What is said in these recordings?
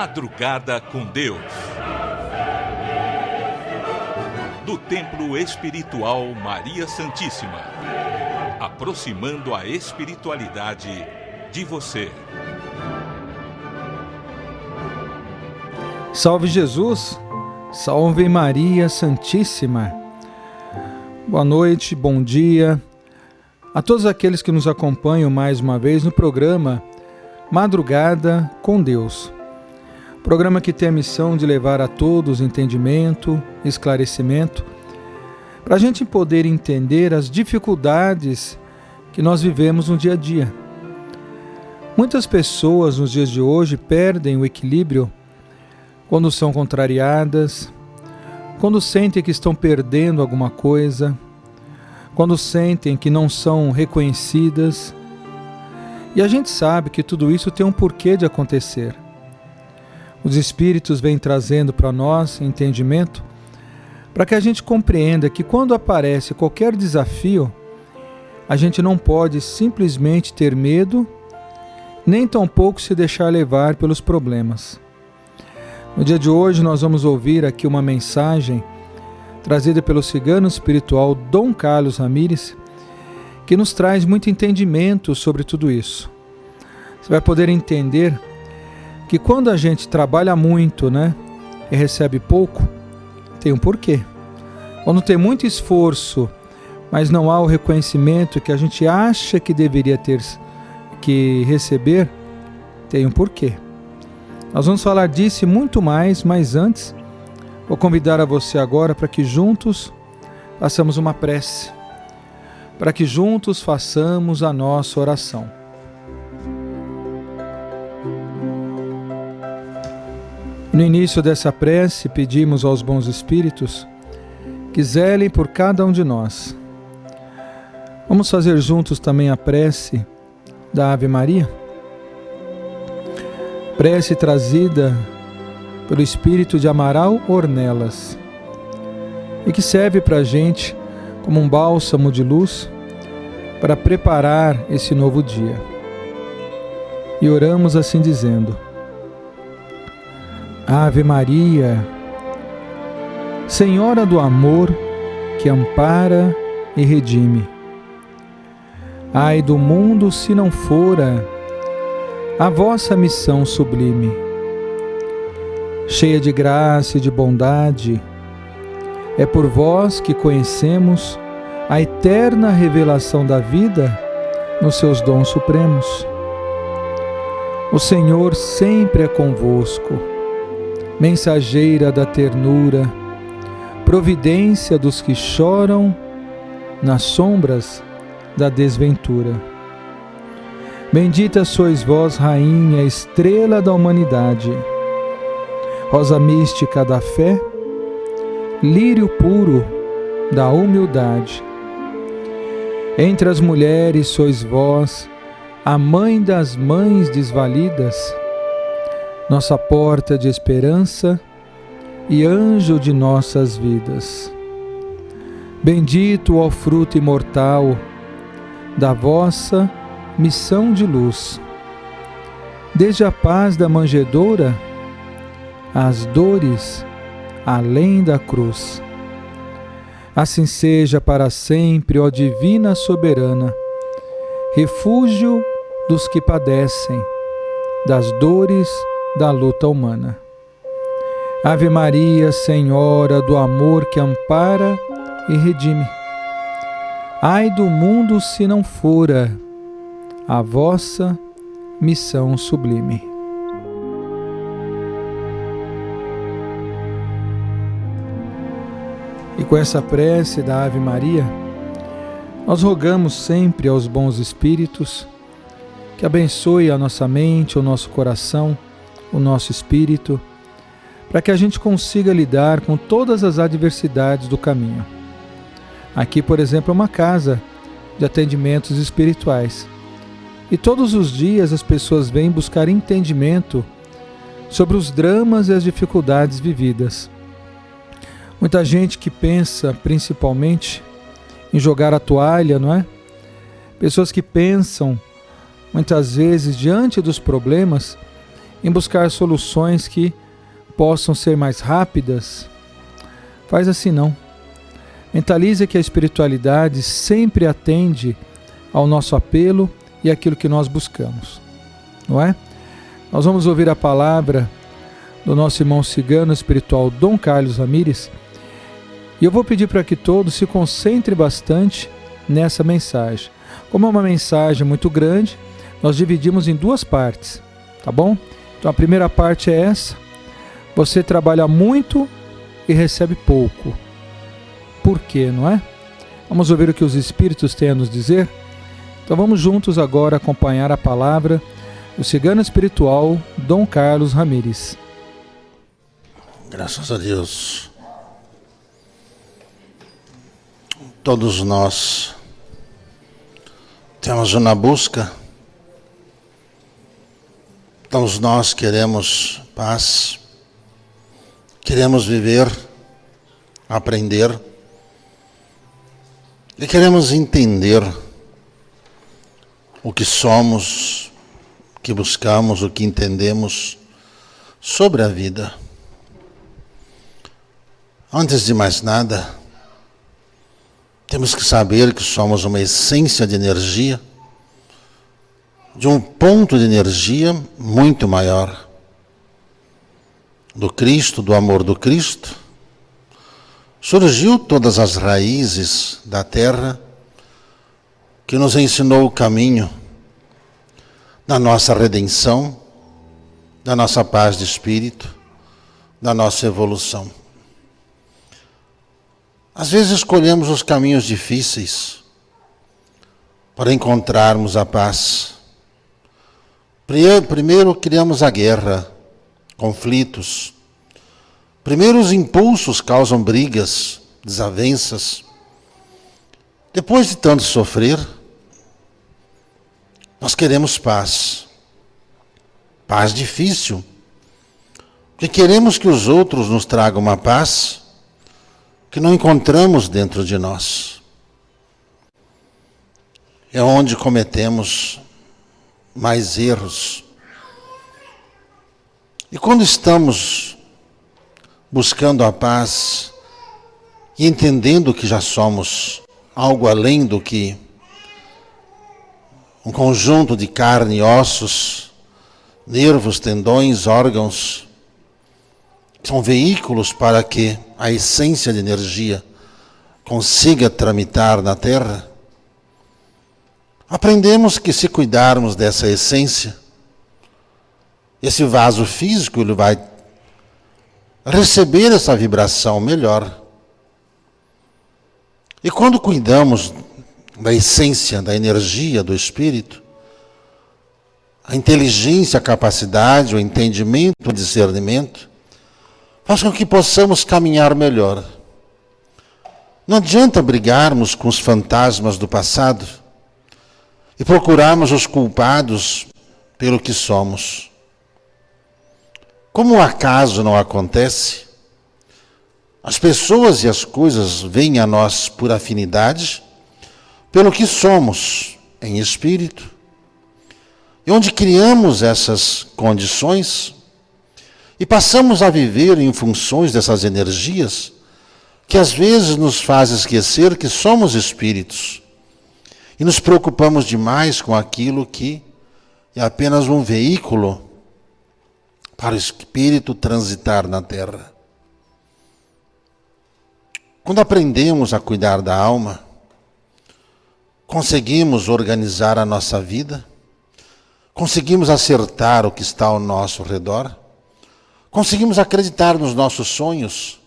Madrugada com Deus. Do Templo Espiritual Maria Santíssima. Aproximando a espiritualidade de você. Salve Jesus, salve Maria Santíssima. Boa noite, bom dia a todos aqueles que nos acompanham mais uma vez no programa Madrugada com Deus. Programa que tem a missão de levar a todos entendimento, esclarecimento, para a gente poder entender as dificuldades que nós vivemos no dia a dia. Muitas pessoas nos dias de hoje perdem o equilíbrio quando são contrariadas, quando sentem que estão perdendo alguma coisa, quando sentem que não são reconhecidas. E a gente sabe que tudo isso tem um porquê de acontecer. Os Espíritos vêm trazendo para nós entendimento para que a gente compreenda que quando aparece qualquer desafio, a gente não pode simplesmente ter medo, nem tampouco se deixar levar pelos problemas. No dia de hoje nós vamos ouvir aqui uma mensagem trazida pelo cigano espiritual Dom Carlos Ramírez, que nos traz muito entendimento sobre tudo isso. Você vai poder entender que quando a gente trabalha muito, e recebe pouco, tem um porquê. Quando tem muito esforço, mas não há o reconhecimento que a gente acha que deveria ter que receber, tem um porquê. Nós vamos falar disso e muito mais, mas antes, vou convidar a você agora para que juntos façamos uma prece, para que juntos façamos a nossa oração. No início dessa prece, pedimos aos bons espíritos que zelem por cada um de nós. Vamos fazer juntos também a prece da Ave Maria? Prece trazida pelo espírito de Amaral Ornelas e que serve para a gente como um bálsamo de luz para preparar esse novo dia. E oramos assim dizendo: Ave Maria, Senhora do amor que ampara e redime. Ai do mundo se não fora a vossa missão sublime. Cheia de graça e de bondade, é por vós que conhecemos a eterna revelação da vida nos seus dons supremos. O Senhor sempre é convosco, mensageira da ternura, providência dos que choram nas sombras da desventura. Bendita sois vós, Rainha, estrela da humanidade, rosa mística da fé, lírio puro da humildade. Entre as mulheres sois vós, a mãe das mães desvalidas, nossa porta de esperança e anjo de nossas vidas. Bendito ó fruto imortal da vossa missão de luz. Desde a paz da manjedoura às dores além da cruz. Assim seja para sempre, ó Divina Soberana, refúgio dos que padecem das dores da luta humana. Ave Maria, Senhora do amor que ampara e redime. Ai do mundo se não fora a vossa missão sublime. E com essa prece da Ave Maria, nós rogamos sempre aos bons espíritos que abençoe a nossa mente, o nosso coração, o nosso espírito, para que a gente consiga lidar com todas as adversidades do caminho. Aqui, por exemplo, é uma casa de atendimentos espirituais. E todos os dias as pessoas vêm buscar entendimento sobre os dramas e as dificuldades vividas. Muita gente que pensa principalmente em jogar a toalha, não é? Pessoas que pensam, muitas vezes, diante dos problemas, em buscar soluções que possam ser mais rápidas. Faz assim não. Mentalize que a espiritualidade sempre atende ao nosso apelo e aquilo que nós buscamos, não é? Nós vamos ouvir a palavra do nosso irmão cigano espiritual Dom Carlos Ramires, e eu vou pedir para que todos se concentrem bastante nessa mensagem. Como é uma mensagem muito grande, nós dividimos em duas partes, tá bom? Então a primeira parte é essa: você trabalha muito e recebe pouco. Por quê, não é? Vamos ouvir o que os Espíritos têm a nos dizer? Então vamos juntos agora acompanhar a palavra do cigano espiritual Dom Carlos Ramires. Graças a Deus. Todos nós temos uma busca. Todos nós queremos paz, queremos viver, aprender e queremos entender o que somos, o que buscamos, o que entendemos sobre a vida. Antes de mais nada, temos que saber que somos uma essência de energia, de um ponto de energia muito maior, do Cristo, do amor do Cristo. Surgiu todas as raízes da terra, que nos ensinou o caminho da nossa redenção, da nossa paz de espírito, da nossa evolução. Às vezes escolhemos os caminhos difíceis para encontrarmos a paz. Primeiro criamos a guerra, conflitos. Primeiro os impulsos causam brigas, desavenças. Depois de tanto sofrer, nós queremos paz. Paz difícil. Porque queremos que os outros nos tragam uma paz que não encontramos dentro de nós. É onde cometemos mais erros. E quando estamos buscando a paz e entendendo que já somos algo além do que um conjunto de carne e ossos, nervos, tendões, órgãos, são veículos para que a essência de energia consiga tramitar na Terra, aprendemos que se cuidarmos dessa essência, esse vaso físico ele vai receber essa vibração melhor. E quando cuidamos da essência, da energia do Espírito, a inteligência, a capacidade, o entendimento, o discernimento, faz com que possamos caminhar melhor. Não adianta brigarmos com os fantasmas do passado e procurarmos os culpados pelo que somos. Como o acaso não acontece, as pessoas e as coisas vêm a nós por afinidade, pelo que somos em espírito, e onde criamos essas condições e passamos a viver em funções dessas energias, que às vezes nos faz esquecer que somos espíritos e nos preocupamos demais com aquilo que é apenas um veículo para o espírito transitar na Terra. Quando aprendemos a cuidar da alma, conseguimos organizar a nossa vida, conseguimos acertar o que está ao nosso redor, conseguimos acreditar nos nossos sonhos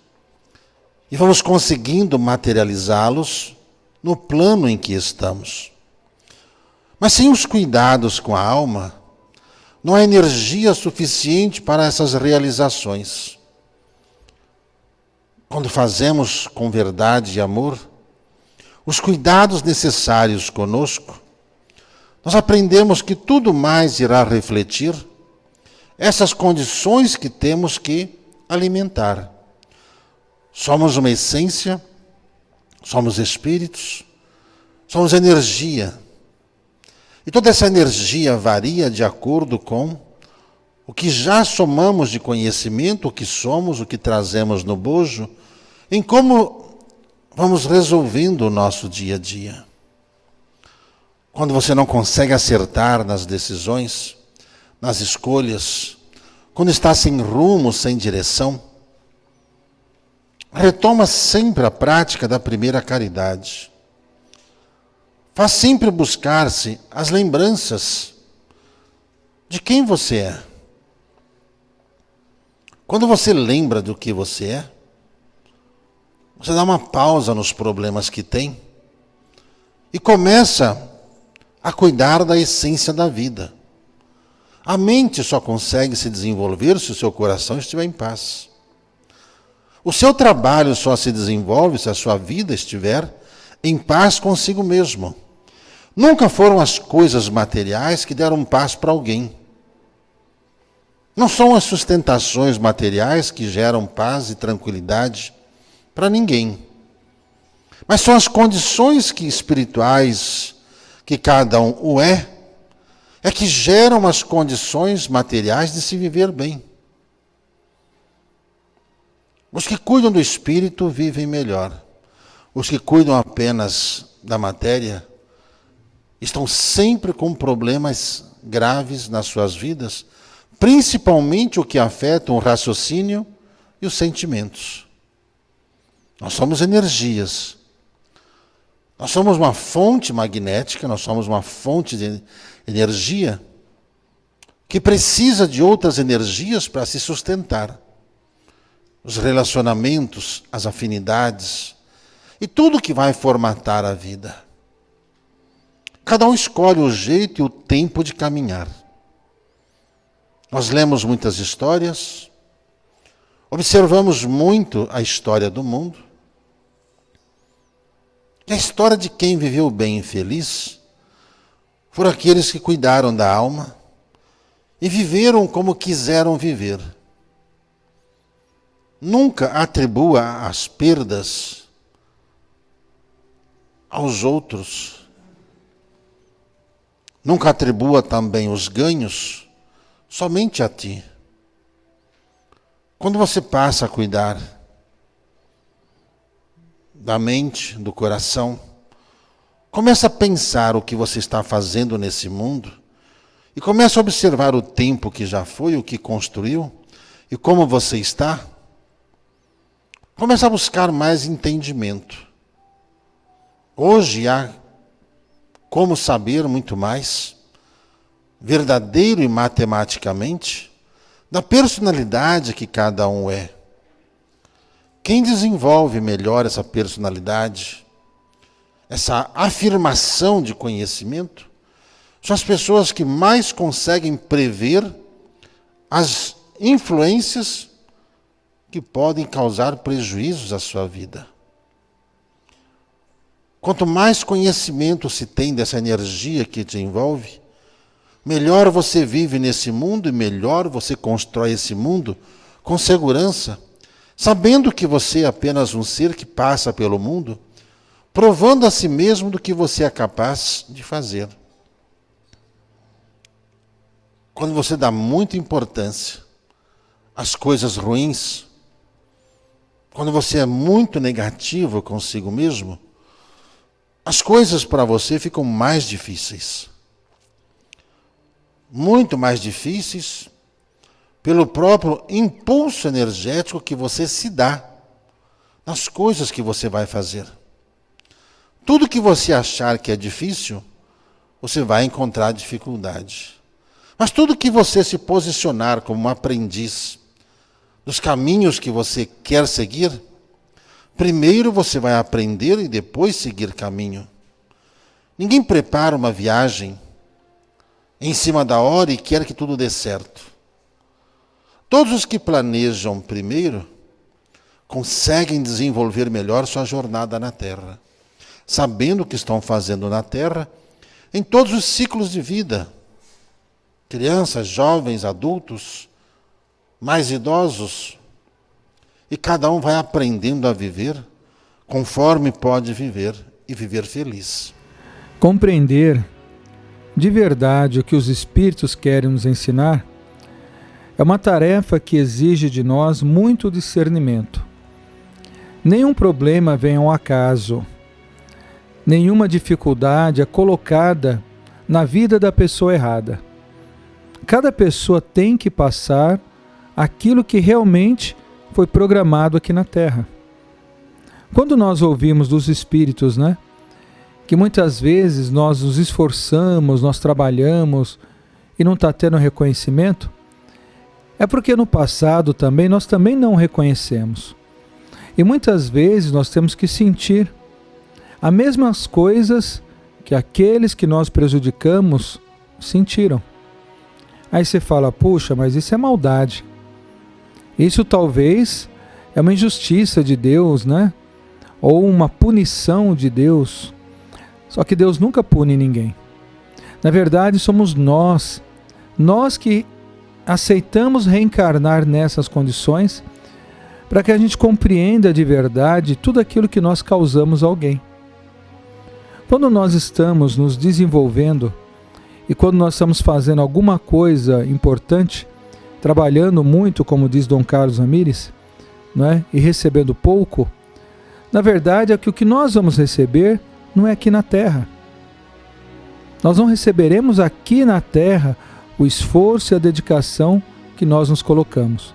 e vamos conseguindo materializá-los no plano em que estamos. Mas sem os cuidados com a alma, não há energia suficiente para essas realizações. Quando fazemos com verdade e amor os cuidados necessários conosco, nós aprendemos que tudo mais irá refletir essas condições que temos que alimentar. Somos uma essência, somos espíritos, somos energia. E toda essa energia varia de acordo com o que já somamos de conhecimento, o que somos, o que trazemos no bojo, em como vamos resolvendo o nosso dia a dia. Quando você não consegue acertar nas decisões, nas escolhas, quando está sem rumo, sem direção, retoma sempre a prática da primeira caridade. Faz sempre buscar-se as lembranças de quem você é. Quando você lembra do que você é, você dá uma pausa nos problemas que tem e começa a cuidar da essência da vida. A mente só consegue se desenvolver se o seu coração estiver em paz. O seu trabalho só se desenvolve se a sua vida estiver em paz consigo mesmo. Nunca foram as coisas materiais que deram paz para alguém. Não são as sustentações materiais que geram paz e tranquilidade para ninguém. Mas são as condições espirituais que cada um o é que geram as condições materiais de se viver bem. Os que cuidam do espírito vivem melhor. Os que cuidam apenas da matéria estão sempre com problemas graves nas suas vidas, principalmente o que afeta o raciocínio e os sentimentos. Nós somos energias. Nós somos uma fonte magnética, nós somos uma fonte de energia que precisa de outras energias para se sustentar. Os relacionamentos, as afinidades e tudo que vai formatar a vida. Cada um escolhe o jeito e o tempo de caminhar. Nós lemos muitas histórias, observamos muito a história do mundo. E a história de quem viveu bem e feliz foram aqueles que cuidaram da alma e viveram como quiseram viver. Nunca atribua as perdas aos outros. Nunca atribua também os ganhos somente a ti. Quando você passa a cuidar da mente, do coração, começa a pensar o que você está fazendo nesse mundo e começa a observar o tempo que já foi, o que construiu e como você está. Começa a buscar mais entendimento. Hoje há como saber muito mais, verdadeiro e matematicamente, da personalidade que cada um é. Quem desenvolve melhor essa personalidade, essa afirmação de conhecimento, são as pessoas que mais conseguem prever as influências que podem causar prejuízos à sua vida. Quanto mais conhecimento se tem dessa energia que te envolve, melhor você vive nesse mundo e melhor você constrói esse mundo com segurança, sabendo que você é apenas um ser que passa pelo mundo, provando a si mesmo do que você é capaz de fazer. Quando você dá muita importância às coisas ruins, quando você é muito negativo consigo mesmo, as coisas para você ficam mais difíceis. Muito mais difíceis pelo próprio impulso energético que você se dá nas coisas que você vai fazer. Tudo que você achar que é difícil, você vai encontrar dificuldade. Mas tudo que você se posicionar como um aprendiz dos caminhos que você quer seguir, primeiro você vai aprender e depois seguir caminho. Ninguém prepara uma viagem em cima da hora e quer que tudo dê certo. Todos os que planejam primeiro conseguem desenvolver melhor sua jornada na Terra, sabendo o que estão fazendo na Terra em todos os ciclos de vida. Crianças, jovens, adultos, mais idosos. E cada um vai aprendendo a viver conforme pode viver e viver feliz. Compreender de verdade o que os Espíritos querem nos ensinar É uma tarefa que exige de nós muito discernimento. Nenhum problema vem ao acaso. Nenhuma dificuldade é colocada na vida da pessoa errada. Cada pessoa tem que passar aquilo que realmente foi programado aqui na Terra. Quando nós ouvimos dos espíritos, que muitas vezes nós nos esforçamos, nós trabalhamos e não está tendo reconhecimento, é porque no passado também nós também não reconhecemos. E muitas vezes nós temos que sentir as mesmas coisas que aqueles que nós prejudicamos sentiram. Aí você fala, puxa, mas isso é maldade. Isso talvez é uma injustiça de Deus, ou uma punição de Deus. Só que Deus nunca pune ninguém. Na verdade, somos nós que aceitamos reencarnar nessas condições para que a gente compreenda de verdade tudo aquilo que nós causamos a alguém. Quando nós estamos nos desenvolvendo e quando nós estamos fazendo alguma coisa importante, trabalhando muito, como diz Dom Carlos Ramírez, e recebendo pouco, na verdade é que o que nós vamos receber não é aqui na Terra. Nós não receberemos aqui na Terra o esforço e a dedicação que nós nos colocamos.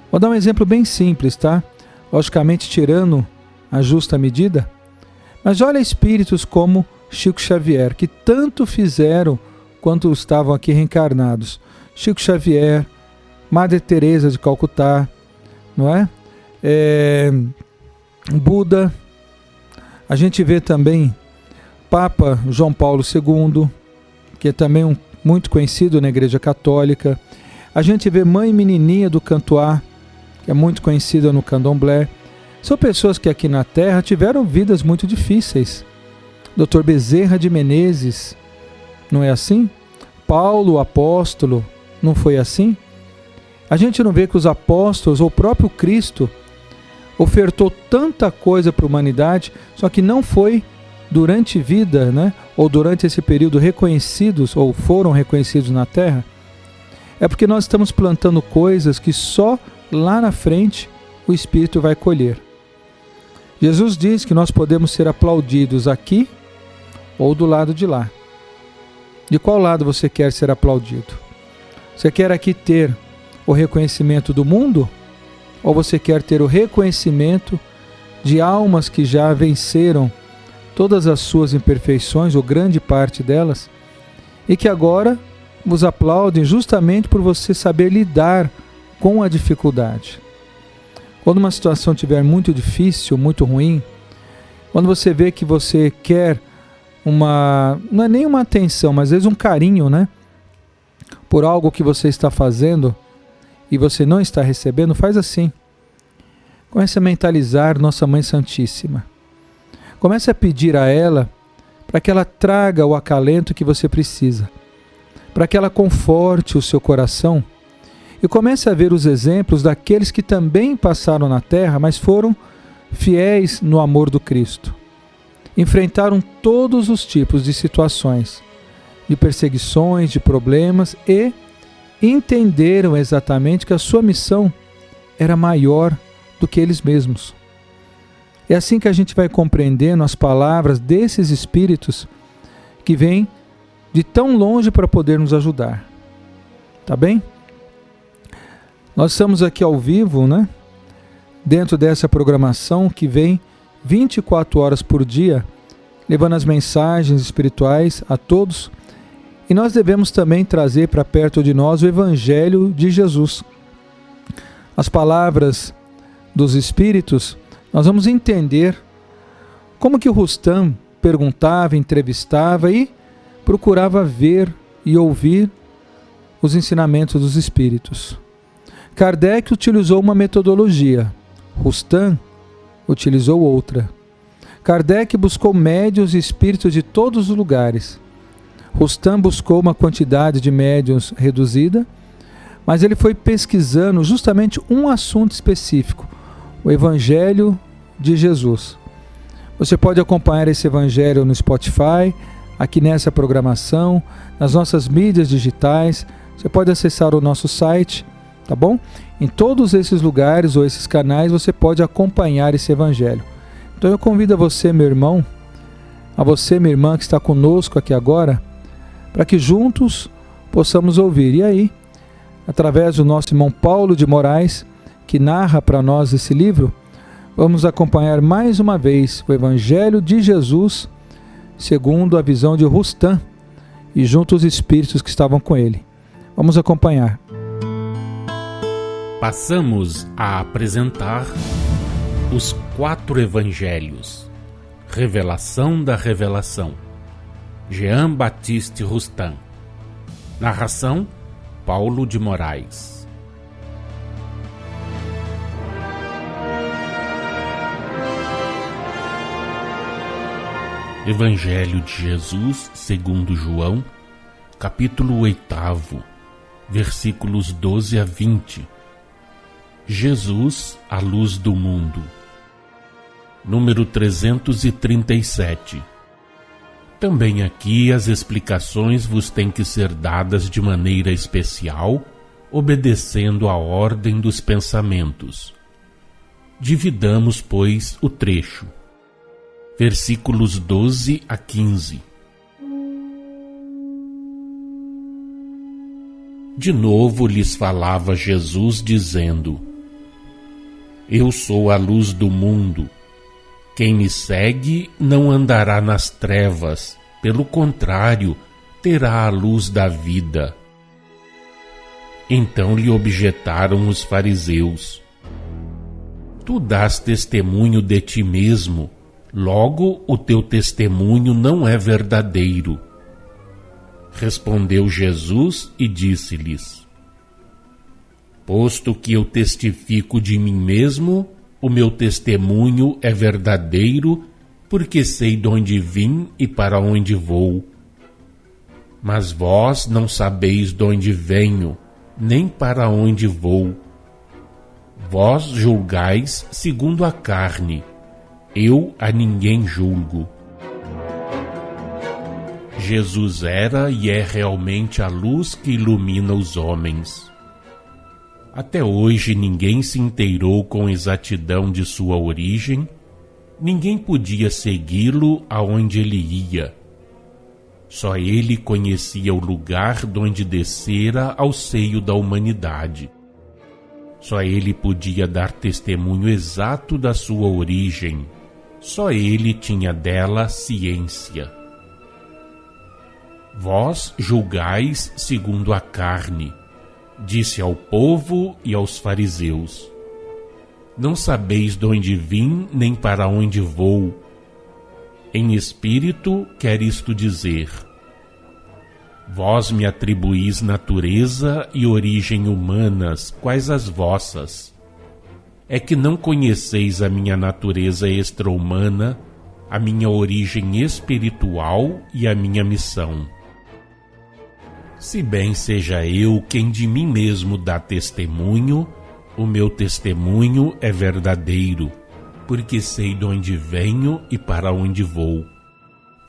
Vou dar um exemplo bem simples, Logicamente tirando a justa medida, mas olha espíritos como Chico Xavier, que tanto fizeram quando estavam aqui reencarnados. Chico Xavier, Madre Teresa de Calcutá, Buda. A gente vê também Papa João Paulo II, que é também muito conhecido na Igreja Católica. A gente vê Mãe Menininha do Cantuá, que é muito conhecida no Candomblé. São pessoas que aqui na Terra tiveram vidas muito difíceis. Dr. Bezerra de Menezes, não é assim? Paulo, o apóstolo, não foi assim? A gente não vê que os apóstolos, ou o próprio Cristo, ofertou tanta coisa para a humanidade, só que não foi durante vida, ou durante esse período reconhecidos, ou foram reconhecidos na Terra? É porque nós estamos plantando coisas que só lá na frente o Espírito vai colher. Jesus diz que nós podemos ser aplaudidos aqui ou do lado de lá. De qual lado você quer ser aplaudido? Você quer aqui ter o reconhecimento do mundo? Ou você quer ter o reconhecimento de almas que já venceram todas as suas imperfeições, ou grande parte delas, e que agora vos aplaudem justamente por você saber lidar com a dificuldade? Quando uma situação estiver muito difícil, muito ruim, quando você vê que você quer não é nem uma atenção, mas às vezes um carinho, por algo que você está fazendo e você não está recebendo, faz assim. Comece a mentalizar Nossa Mãe Santíssima. Comece a pedir a ela para que ela traga o acalento que você precisa, para que ela conforte o seu coração. E comece a ver os exemplos daqueles que também passaram na Terra, mas foram fiéis no amor do Cristo. Enfrentaram todos os tipos de situações, de perseguições, de problemas, e entenderam exatamente que a sua missão era maior do que eles mesmos. É assim que a gente vai compreendendo as palavras desses espíritos que vêm de tão longe para poder nos ajudar. Tá bem? Nós estamos aqui ao vivo, dentro dessa programação que vem 24 horas por dia, levando as mensagens espirituais a todos. E nós devemos também trazer para perto de nós o Evangelho de Jesus. As palavras dos Espíritos, nós vamos entender como que o Rustam perguntava, entrevistava e procurava ver e ouvir os ensinamentos dos Espíritos. Kardec utilizou uma metodologia, Rustam utilizou outra. Kardec buscou médiuns e espíritos de todos os lugares. Rustam buscou uma quantidade de médiuns reduzida, mas ele foi pesquisando justamente um assunto específico, o Evangelho de Jesus. Você pode acompanhar esse Evangelho no Spotify, aqui nessa programação, nas nossas mídias digitais. Você pode acessar o nosso site tá bom? Em todos esses lugares ou esses canais você pode acompanhar esse evangelho. Então eu convido a você, meu irmão, a você, minha irmã, que está conosco aqui agora, para que juntos possamos ouvir. E aí, através do nosso irmão Paulo de Moraes, que narra para nós esse livro, vamos acompanhar mais uma vez o Evangelho de Jesus, segundo a visão de Rustam, e junto os espíritos que estavam com ele. Vamos acompanhar. Passamos a apresentar os 4 Evangelhos. Revelação da Revelação. Jean-Baptiste Rustam. Narração: Paulo de Moraes. Evangelho de Jesus segundo João, capítulo 8, versículos 12 a 20. Jesus, a luz do mundo. Número 337. Também aqui as explicações vos têm que ser dadas de maneira especial, obedecendo à ordem dos pensamentos. Dividamos, pois, o trecho. Versículos 12 a 15. De novo lhes falava Jesus, dizendo: Eu sou a luz do mundo. Quem me segue não andará nas trevas, pelo contrário, terá a luz da vida. Então lhe objetaram os fariseus: Tu dás testemunho de ti mesmo, logo o teu testemunho não é verdadeiro. Respondeu Jesus e disse-lhes: Posto que eu testifico de mim mesmo, o meu testemunho é verdadeiro, porque sei de onde vim e para onde vou. Mas vós não sabeis de onde venho, nem para onde vou. Vós julgais segundo a carne, eu a ninguém julgo. Jesus era e é realmente a luz que ilumina os homens. Até hoje ninguém se inteirou com exatidão de sua origem, ninguém podia segui-lo aonde ele ia. Só ele conhecia o lugar donde descera ao seio da humanidade. Só ele podia dar testemunho exato da sua origem. Só ele tinha dela ciência. Vós julgais segundo a carne, disse ao povo e aos fariseus. Não sabeis de onde vim, nem para onde vou. Em espírito quer isto dizer: Vós me atribuís natureza e origem humanas, quais as vossas. É que não conheceis a minha natureza extra-humana, a minha origem espiritual e a minha missão. Se bem seja eu quem de mim mesmo dá testemunho, o meu testemunho é verdadeiro, porque sei de onde venho e para onde vou.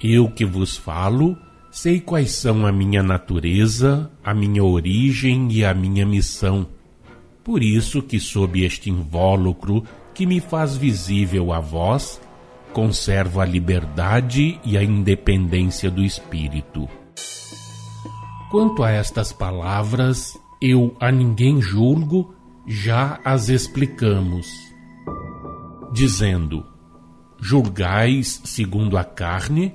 Eu que vos falo, sei quais são a minha natureza, a minha origem e a minha missão. Por isso que sob este invólucro que me faz visível a vós, conservo a liberdade e a independência do espírito. Quanto a estas palavras, eu a ninguém julgo, já as explicamos, dizendo: julgais segundo a carne.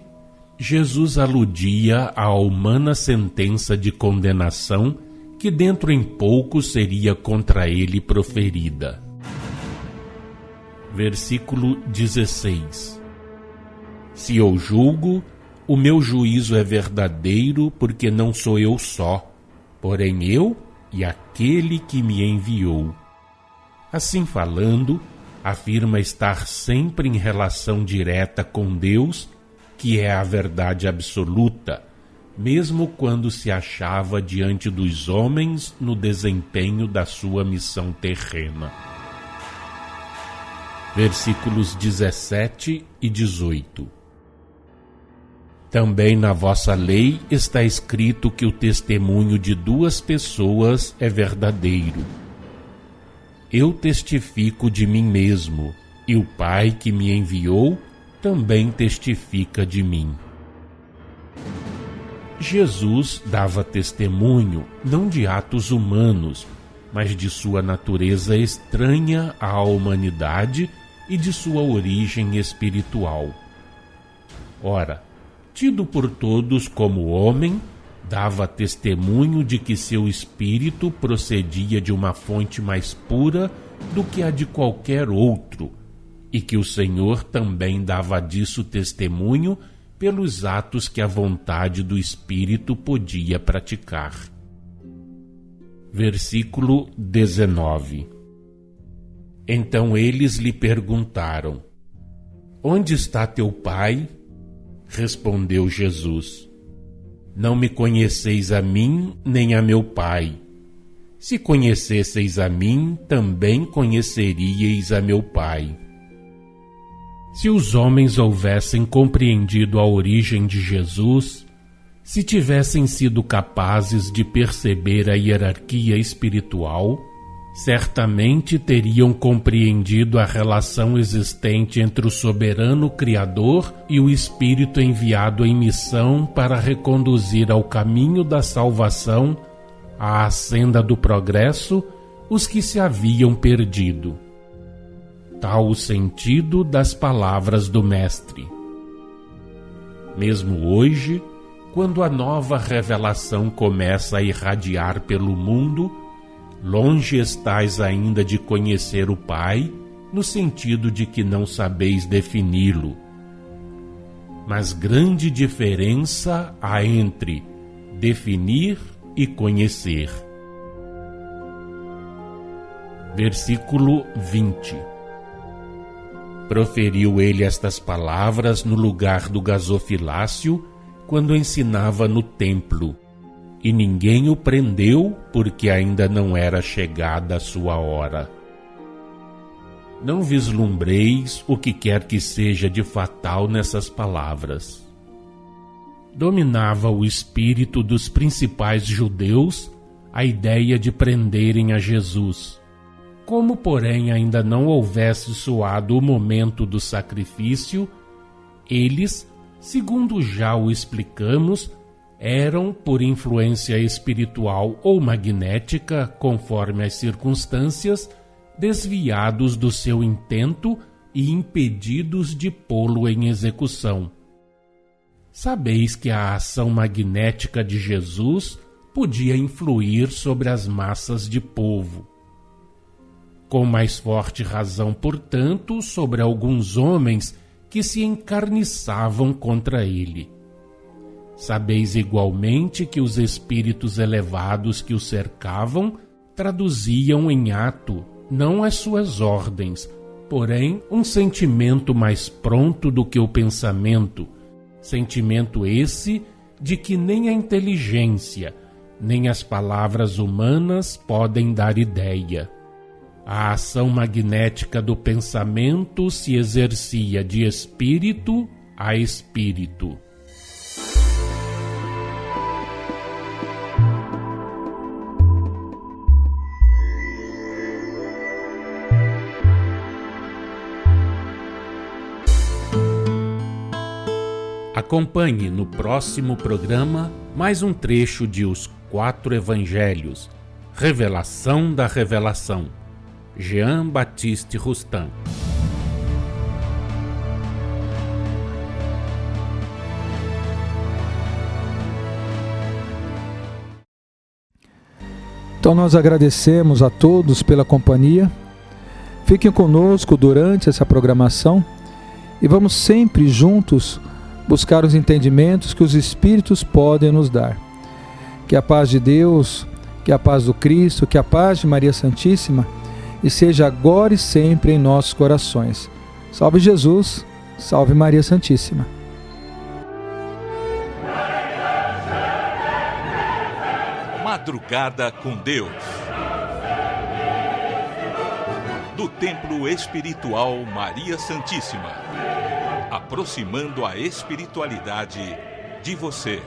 Jesus aludia à humana sentença de condenação que dentro em pouco seria contra ele proferida. Versículo 16. Se eu julgo, o meu juízo é verdadeiro, porque não sou eu só, porém eu e aquele que me enviou. Assim falando, afirma estar sempre em relação direta com Deus, que é a verdade absoluta, mesmo quando se achava diante dos homens no desempenho da sua missão terrena. Versículos 17 e 18. Também na vossa lei está escrito que o testemunho de 2 pessoas é verdadeiro. eu testifico de mim mesmo, e o Pai que me enviou também testifica de mim. Jesus dava testemunho não de atos humanos, mas de sua natureza estranha à humanidade e de sua origem espiritual. Ora, tido por todos como homem, dava testemunho de que seu espírito procedia de uma fonte mais pura do que a de qualquer outro, e que o Senhor também dava disso testemunho pelos atos que a vontade do Espírito podia praticar. Versículo 19. Então eles lhe perguntaram: Onde está teu pai? Respondeu Jesus: Não me conheceis a mim, nem a meu pai. Se conhecesseis a mim, também conheceríeis a meu pai. Se os homens houvessem compreendido a origem de Jesus, se tivessem sido capazes de perceber a hierarquia espiritual, certamente teriam compreendido a relação existente entre o soberano Criador e o Espírito enviado em missão para reconduzir ao caminho da salvação, à senda do progresso, os que se haviam perdido. Tal o sentido das palavras do Mestre. Mesmo hoje, quando a nova revelação começa a irradiar pelo mundo, longe estais ainda de conhecer o Pai, no sentido de que não sabeis defini-lo. Mas grande diferença há entre definir e conhecer. Versículo 20. Proferiu ele estas palavras no lugar do gasofilácio, quando ensinava no templo, e ninguém o prendeu, porque ainda não era chegada a sua hora. Não vislumbreis o que quer que seja de fatal nessas palavras. Dominava o espírito dos principais judeus a ideia de prenderem a Jesus. Como, porém, ainda não houvesse soado o momento do sacrifício, eles, segundo já o explicamos, eram, por influência espiritual ou magnética, conforme as circunstâncias, desviados do seu intento e impedidos de pô-lo em execução. Sabeis que a ação magnética de Jesus podia influir sobre as massas de povo. Com mais forte razão, portanto, sobre alguns homens que se encarniçavam contra ele. Sabeis igualmente que os espíritos elevados que o cercavam traduziam em ato não as suas ordens, porém um sentimento mais pronto do que o pensamento, sentimento esse de que nem a inteligência, nem as palavras humanas podem dar ideia. A ação magnética do pensamento se exercia de espírito a espírito. Acompanhe no próximo programa mais um trecho de Os 4 Evangelhos, Revelação da Revelação. Jean Baptiste Rustin. Então nós agradecemos a todos pela companhia. Fiquem conosco durante essa programação e vamos sempre juntos buscar os entendimentos que os Espíritos podem nos dar. Que a paz de Deus, que a paz do Cristo, que a paz de Maria Santíssima e seja agora e sempre em nossos corações. Salve Jesus, salve Maria Santíssima. Madrugada com Deus. Do Templo Espiritual Maria Santíssima. Aproximando a espiritualidade de você.